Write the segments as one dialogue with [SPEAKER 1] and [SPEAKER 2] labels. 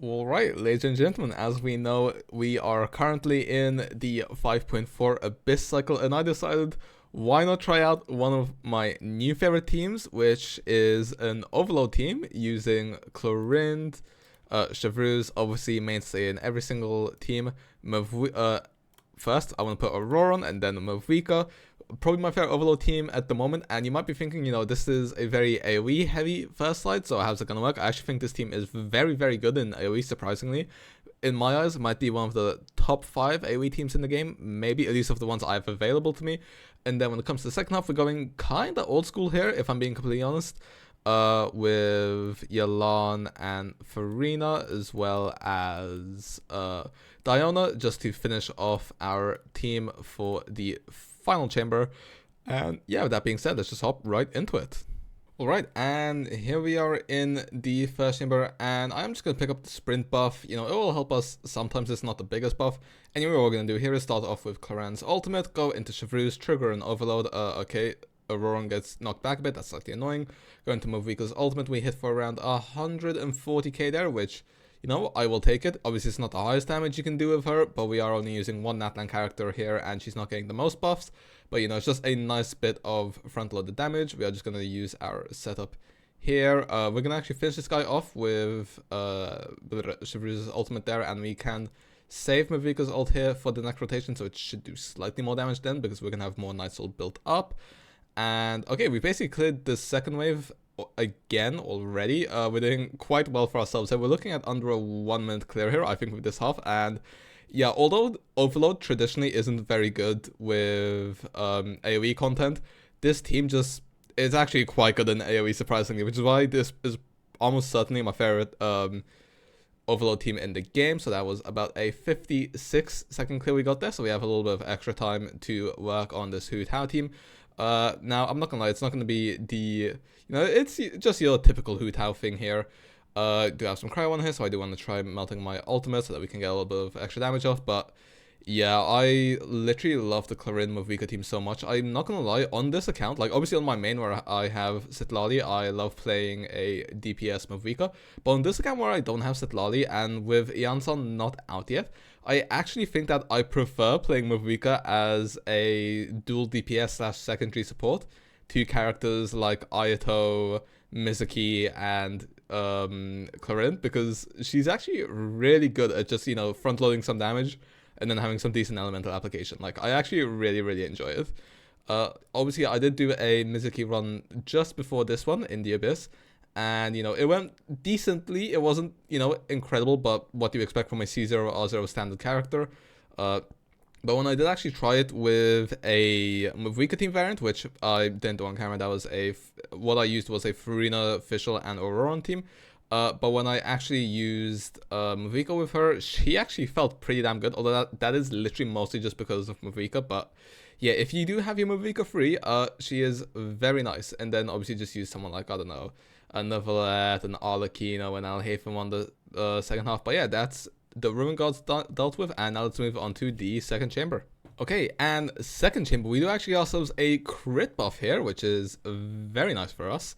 [SPEAKER 1] Alright, ladies and gentlemen, as we know, we are currently in the 5.4 Abyss cycle, and I decided why not try out one of my new favorite teams, which is an Overload team using Chlorinde, Chevreuse, obviously mainstay in every single team. First, I want to put Auroron and then Mavika. Probably my favorite Overload team at the moment, and you might be thinking, this is a very AoE heavy first slide, so how's it gonna work? I actually think this team is very, very good in AoE, surprisingly. In my eyes, it might be one of the top 5 AoE teams in the game, maybe at least of the ones I have available to me. And then when it comes to the second half, we're going kinda old school here, if I'm being completely honest. With Yelan and Farina, as well as Diona, just to finish off our team for the final chamber. And yeah, with that being said, let's just hop right into it. Alright, and here we are in the first chamber, and I'm just going to pick up the sprint buff. It will help us. Sometimes it's not the biggest buff. Anyway, what we're going to do here is start off with Clorinde's ultimate, go into Chevreuse, trigger an overload. Okay, Auroron gets knocked back a bit, that's slightly annoying. Go into Mavika's ultimate, we hit for around 140k there, which, I will take it. Obviously, it's not the highest damage you can do with her, but we are only using one Natlan character here, and she's not getting the most buffs. But, it's just a nice bit of front-loaded damage. We are just going to use our setup here. We're going to actually finish this guy off with Chevreuse's ultimate there, and we can save Mavika's ult here for the next rotation, so it should do slightly more damage then, because we're going to have more Night Soul built up. And, okay, we basically cleared the second wave again already. We're doing quite well for ourselves here. We're looking at under a 1 minute clear here, I think, with this half. And yeah, although Overload traditionally isn't very good with AoE content, this team just is actually quite good in AoE, surprisingly, which is why this is almost certainly my favorite Overload team in the game. So that was about a 56-second clear we got there, so we have a little bit of extra time to work on this TAO team. Now, I'm not gonna lie, it's not gonna be the, it's just your typical TAO thing here. Do have some cryo on here, so I do want to try melting my ultimate so that we can get a little bit of extra damage off, but yeah, I literally love the Chlorinde Mavika team so much. I'm not gonna lie, on this account, like obviously on my main where I have Sitlali, I love playing a DPS Mavika, but on this account where I don't have Sitlali, and with Ianson not out yet, I actually think that I prefer playing Mavika as a dual DPS slash secondary support to characters like Ayato, Mizuki, and Chlorinde, because she's actually really good at just, front loading some damage and then having some decent elemental application. Like, I actually really, really enjoy it. Obviously, I did do a Mizuki run just before this one in the Abyss, and, it went decently. It wasn't, incredible, but what do you expect from a C0 R0 standard character? But when I did actually try it with a Mavika team variant, which I didn't do on camera, that was what I used was a Farina, Fischl, and Auroron team. But when I actually used Mavika with her, she actually felt pretty damn good, although that is literally mostly just because of Mavika. But yeah, if you do have your Mavika free, she is very nice. And then obviously just use someone like, I don't know, a Neuvillette, an Arlecchino, and Alhaven on the second half. But yeah, that's the Ruin Gods dealt with, and now let's move on to the second chamber. Okay, and second chamber, we do actually ourselves a crit buff here, which is very nice for us.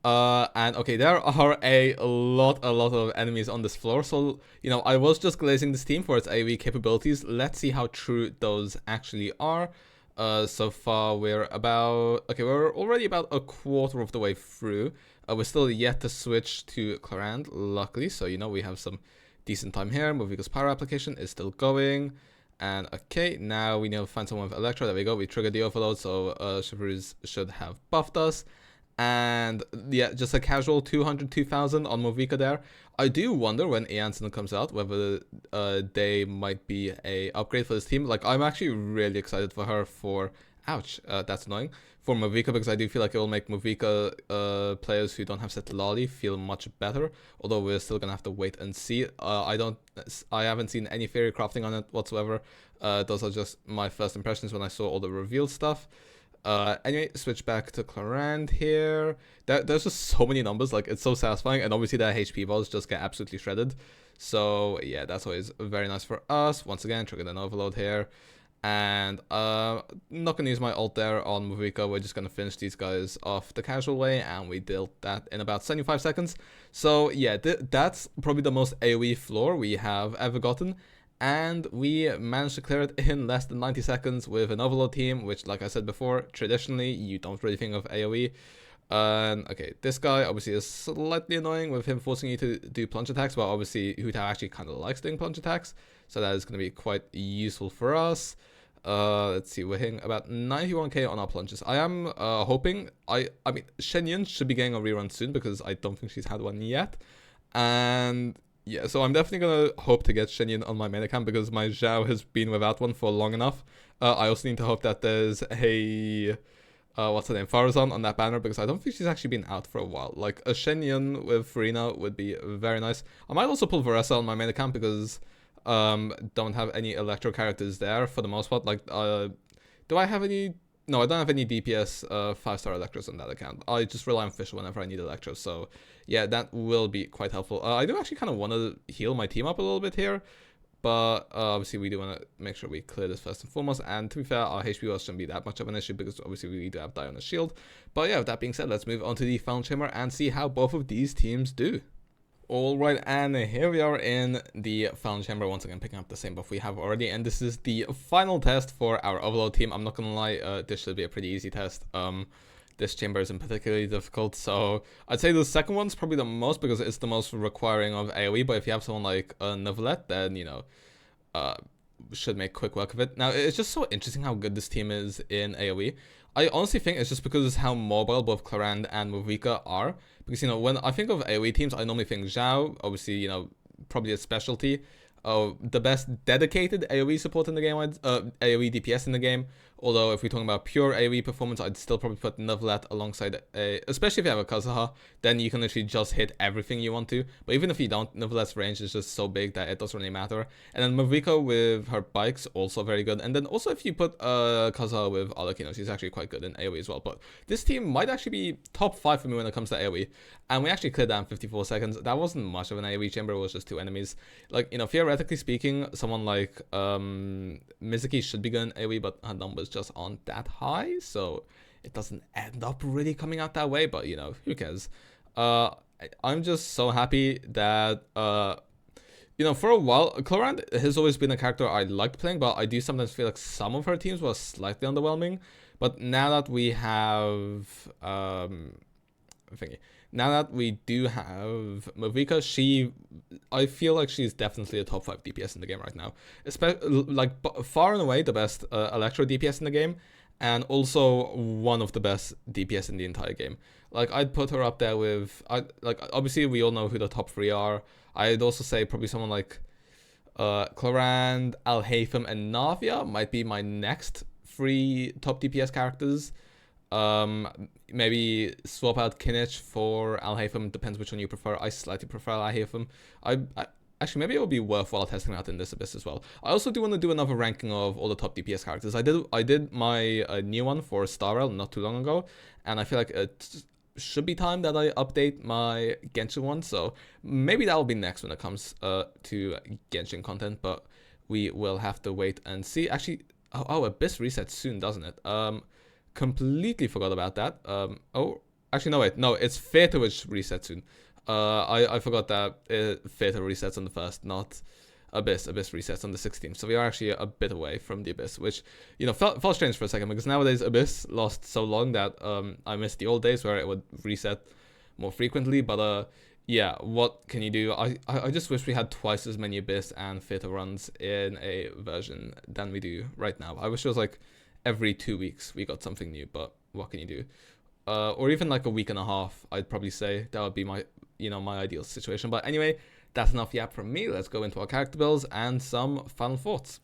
[SPEAKER 1] And okay, there are a lot of enemies on this floor, so I was just glazing this team for its AoE capabilities. Let's see how true those actually are. So far we're already about a quarter of the way through. We're still yet to switch to Chlorinde, luckily, so we have some decent time here. Mavika's power application is still going. And okay, now we need to find someone with Electro. There we go, we triggered the overload, so Chevreuse should have buffed us. And yeah, just a casual 200, 2000 on Mavika there. I do wonder when Ianson comes out whether they might be a upgrade for this team. Like, I'm actually really excited for her for, ouch, that's annoying, for Mavika, because I do feel like it will make Mavika players who don't have Sitlali feel much better. Although we're still gonna have to wait and see. I haven't seen any fairy crafting on it whatsoever. Those are just my first impressions when I saw all the revealed stuff. Anyway, switch back to Chlorinde here. There's just so many numbers, like, it's so satisfying, and obviously their HP balls just get absolutely shredded. So yeah, that's always very nice for us. Once again, triggered an overload here. And not gonna use my ult there on Mavika. We're just gonna finish these guys off the casual way, and we did that in about 75 seconds. So yeah, that's probably the most AOE floor we have ever gotten, and we managed to clear it in less than 90 seconds with an overload team, which, like I said before, traditionally you don't really think of AOE. Okay, this guy obviously is slightly annoying with him forcing you to do plunge attacks, but obviously Hu Tao actually kind of likes doing plunge attacks, so that is going to be quite useful for us. Let's see, we're hitting about 91k on our plunges. I am hoping, I mean, Shenyun should be getting a rerun soon because I don't think she's had one yet. And yeah, so I'm definitely going to hope to get Shenyun on my main account because my Zhao has been without one for long enough. I also need to hope that there's a... what's her name, Farazan on that banner, because I don't think she's actually been out for a while. Like, a Shenyun with Farina would be very nice. I might also pull Varessa on my main account because don't have any Electro characters there for the most part. Like, do I have any? No, I don't have any DPS 5-star Electros on that account. I just rely on Fisher whenever I need Electros, so yeah, that will be quite helpful. I do actually kind of want to heal my team up a little bit here, but obviously we do want to make sure we clear this first and foremost, and to be fair, our HP shouldn't be that much of an issue because obviously we do have Diana's shield. But yeah, with that being said, let's move on to the Final Chamber and see how both of these teams do. Alright, and here we are in the Final Chamber, once again picking up the same buff we have already, and this is the final test for our Overload team. I'm not gonna lie, this should be a pretty easy test. This chamber isn't particularly difficult, so I'd say the second one's probably the most because it's the most requiring of AoE, but if you have someone like Neuvillette, then, you know, should make quick work of it. Now, it's just so interesting how good this team is in AoE. I honestly think it's just because how mobile both Clarand and Mavika are. Because, you know, when I think of AoE teams, I normally think Zhao, obviously, you know, probably a specialty. The best dedicated AoE support in the game, AoE DPS in the game. Although, if we're talking about pure AoE performance, I'd still probably put Neuvillette alongside especially if you have a Kazuha, then you can literally just hit everything you want to. But even if you don't, Neuvillette's range is just so big that it doesn't really matter. And then Mavika with her bikes, also very good. And then also if you put Kazuha with Alakino, she's actually quite good in AoE as well. But this team might actually be top 5 for me when it comes to AoE. And we actually cleared that in 54 seconds. That wasn't much of an AoE chamber, it was just 2 enemies. Like, you know, theoretically speaking, someone like Mizuki should be good in AoE, but her numbers just aren't that high, so it doesn't end up really coming out that way, but, you know, who cares? I'm just so happy that, you know, for a while, Clarand has always been a character I liked playing, but I do sometimes feel like some of her teams were slightly underwhelming. But now that we have, now that we do have Mavika, I feel like she's definitely a top 5 DPS in the game right now. Especially, like, far and away the best Electro DPS in the game, and also one of the best DPS in the entire game. Like, I'd put her up there with, like, obviously we all know who the top 3 are. I'd also say probably someone like Clarand, Alhaitham, and Navia might be my next 3 top DPS characters. Maybe swap out Kinich for Alhaitham, depends which one you prefer. I slightly prefer Alhaitham. Actually, maybe it would be worthwhile testing out in this Abyss as well. I also do want to do another ranking of all the top DPS characters. I did my new one for Starrel not too long ago, and I feel like it should be time that I update my Genshin one, so maybe that will be next when it comes to Genshin content, but we will have to wait and see. Actually, oh, Abyss resets soon, doesn't it? Completely forgot about that. Oh, actually, no, wait. No, it's Theater which resets soon. I forgot that Theater resets on the 1st, not Abyss. Abyss resets on the 16th. So we are actually a bit away from the Abyss, which, you know, felt strange for a second because nowadays Abyss lost so long that I missed the old days where it would reset more frequently. But yeah, what can you do? I just wish we had twice as many Abyss and Theater runs in a version than we do right now. I wish it was like every 2 weeks we got something new, but what can you do? Or even like a week and a half, I'd probably say that would be my, you know, my ideal situation. But anyway, that's enough yap from me. Let's go into our character builds and some final thoughts.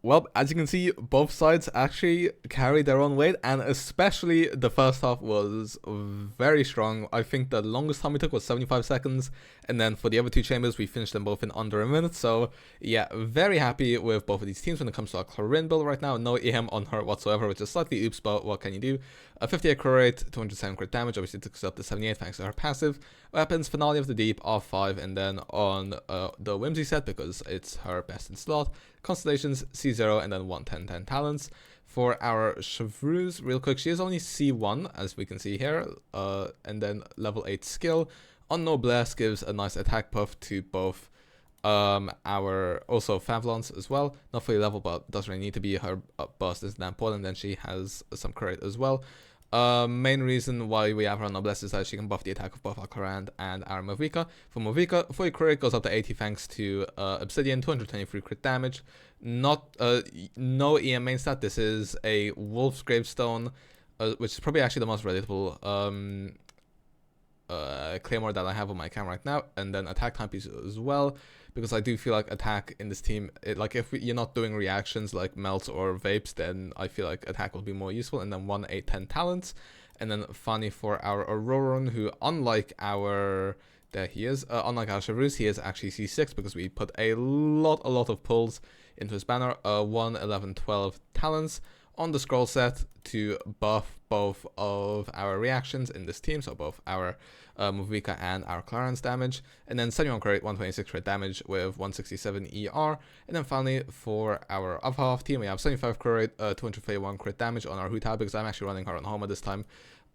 [SPEAKER 1] Well, as you can see, both sides actually carry their own weight, and especially the first half was very strong. I think the longest time we took was 75 seconds, and then for the other 2 chambers, we finished them both in under a minute. So yeah, very happy with both of these teams when it comes to our Clarine build right now. No EM on her whatsoever, which is slightly oops, but what can you do? A 58 crit rate, 207 crit damage, obviously took us up to 78 thanks to her passive. Weapons, Finale of the Deep, R5, and then on the Whimsy set, because it's her best in slot, Constellations, C0, and then 110 talents. For our Chevreuse, real quick, she is only C1, as we can see here, and then level 8 skill. On Noblesse gives a nice attack buff to both our also Favlons as well. Not fully level, but doesn't really need to be. Her burst is that important, and she has some crit as well. Main reason why we have her on Noblesse is that she can buff the attack of both our Clarand and our Movika. For Movika, fully crit goes up to 80 thanks to Obsidian, 223 crit damage. Not no EM main stat. This is a Wolf's Gravestone, which is probably actually the most relatable Claymore that I have on my account right now, and then attack timepiece as well, because I do feel like attack in this team, like if you're not doing reactions like melts or vapes, then I feel like attack will be more useful. And then 1, 8, 10 talents. And then finally for our Auroran, who unlike our unlike our Chevreuse, he is actually C6 because we put a lot of pulls into his banner. 1, 11, 12 talents on the scroll set to buff both of our reactions in this team, so both our Movika and our Clarence damage, and then 71 crit, 126 crit damage with 167 ER, and then finally for our other half team we have 75 crit, 231 crit damage on our Hu-Tao, because I'm actually running her on Homa this time.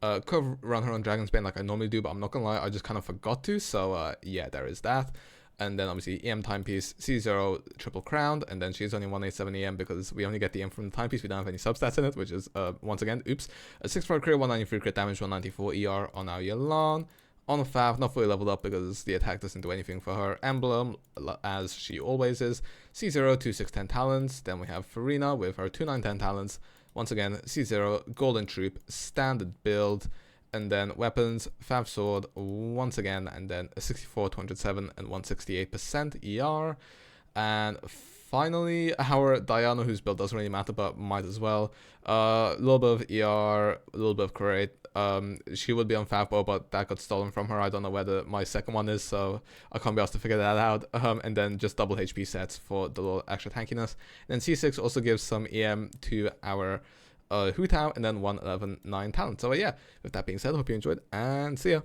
[SPEAKER 1] Could run her on Dragon's Bane like I normally do, but I'm not gonna lie, I just kind of forgot to, so yeah, there is that. And then obviously EM timepiece, C0 triple crowned, and then she's only 187 EM because we only get the EM from the timepiece, we don't have any substats in it, which is once again, oops. A 6-4 crit, 193 crit damage, 194 ER on our Yelan. On Fav, not fully leveled up because the attack doesn't do anything for her. Emblem, as she always is, C0, 2, 6, 10 talents. Then we have Farina with her 2, 9, 10 talents. Once again, C0, Golden Troop, standard build. And then weapons, Fav Sword, once again, and then a 64, 207, and 168% ER. And finally, our Diana, whose build doesn't really matter, but might as well. A little bit of ER, a little bit of crit. She would be on Favbo, but that got stolen from her. I don't know where my second one is, so I can't be asked to figure that out. And then just double HP sets for the little extra tankiness. And then C6 also gives some EM to our Hu-Tao, and then 1, 11, 9 talent. So yeah, with that being said, I hope you enjoyed, and see ya.